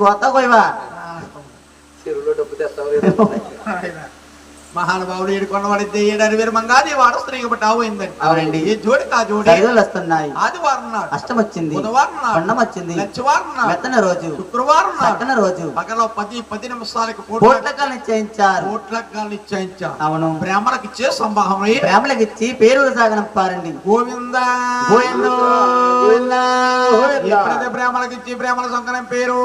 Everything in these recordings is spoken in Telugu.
కొత్త కొయ్యవా చెరువులో డబ్బు తెస్తావు మహానుభావుడు ఏడుకొండవాడి ఏడాది వేరు మంగాది వాడు స్త్రీకి బట్టాయిందండి. అవునండి. ఈ జోడి కా జోడి వస్తున్నాయి. ఆదివారం నాడు అష్టం వచ్చింది, బుధవారం నాడు పండం వచ్చింది, లక్షవారం నాడు మెత్తన రోజు, శుక్రవారం నాడు రోజు పగలో 10 నిమిషాలకి పోట్లకాలు నిశ్చయించారు. పోట్లకాలు నిశ్చయించారు. అవును. బ్రాహ్మణకి ఇచ్చే సంభావన బ్రాహ్మణులకు ఇచ్చి పేరు సాగనంపారండి. గోవింద ఎప్పుడైతే బ్రాహ్మణకి ఇచ్చి బ్రాహ్మణ సంకలం పేరు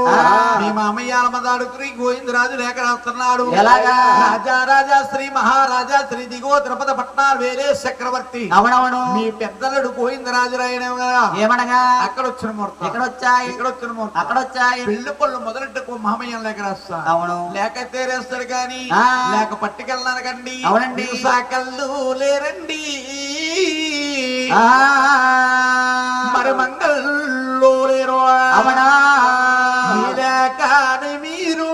మీ మామయ్య మదాడుకుని గోవిందరాజు లేఖ రాస్తున్నాడు. ఎలాగా? రాజా రాజా శ్రీ మహారాజా శ్రీ దిగో తిరుపతి పట్నాలు వేరే చక్రవర్తి. అవునవును. మీ పెద్దలుడు గోవిందరాజు రాయన ఏమనగా అక్కడ వచ్చిన ముహూర్తం, ఇక్కడ వచ్చాయి, ఇక్కడ వచ్చిన ముహూర్తం, అక్కడ వచ్చాయి. పెళ్లి పళ్ళు మొదలెట్టుకో మామయ్య లేఖ రాస్తా. అవును. లేక తేరేస్తాడు గాని లేక పట్టుకెళ్ళానకండి. అవునండి. సాకళ్ళు లేరండి మరి మంగళలో లేరు. అవునా? లేకని మీరు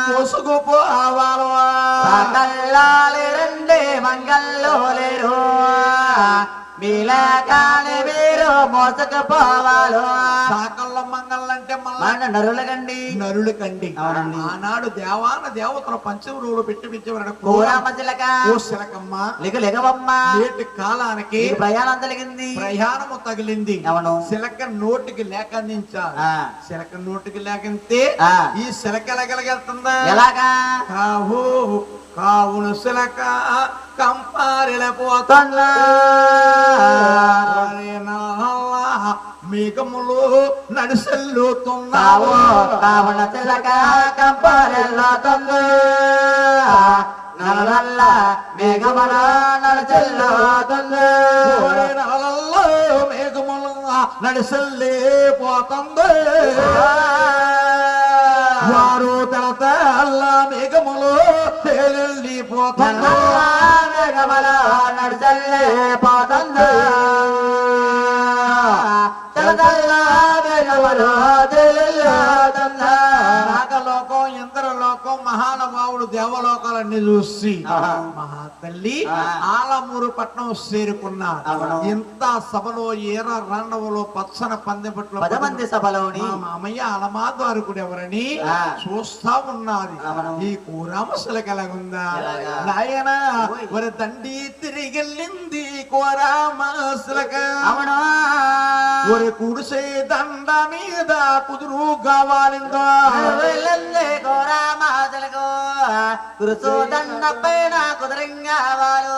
మోసుకుపోవాలో సాకల్లాలేరండి మంగల్లో లేరు. మీలాకాని మీరు మోసకపోవాలో. సాకళ్ళ మంగళ్ళంటే మళ్ళీ నరులకండి, నరులకండి. అవునండి. ఆనాడు దేవాన దేవతలు పంచమరువులు పెట్టి పిచ్చేవాడు. ఓ శిలకమ్మ లెగవమ్మ నేటి కాలానికి ప్రయాణం కలిగింది, ప్రయాణము తగిలింది. అవును. శిలక నోటికి లేక అందించాలి. శిలక నోటికి లేకంతే ఈ శిలక ఎలాగెళ్తుందా? ఎలాగా? కావును శిలక కంపారిపోతున్నా మేఘములు నడిసెల్లుతున్నావు. కావున శిలక కంపారెల్లుతుందా నల్ల మేఘముల నడిచెల్లుతుందా. మేఘములు నడిసెల్లిపోతుంది. వారు తల మేఘములు తేలిపోతున్నా. మేఘముల నడిచెల్లిపోతుందా నాగలోకం, ఇంద్రలోకం, మహానుభావుడు దేవలోకాలన్నీ చూసి మహాతల్లి ఆలమూరు పట్నం చేరుకున్నారు. ఇంత సభలో ఏర రాండవలో పచ్చన పందెపట్లో 10 మంది సభలోని మామయ్య అలమాద్వారకుడు ఎవరని చూస్తా ఉన్నది. ఈ కూరామశలకి ఎలాగుందా నాయన? ఒక దండి తిరిగెళ్ళింది కోరామశలక. ఒరే కుడిసే దండ మీద కుదురు కావాలిందో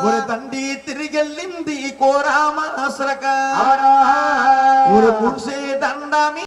ఒరే దండి తిరిగెళ్ళింది కోరామశలక. ఒరే కుడిసే దండ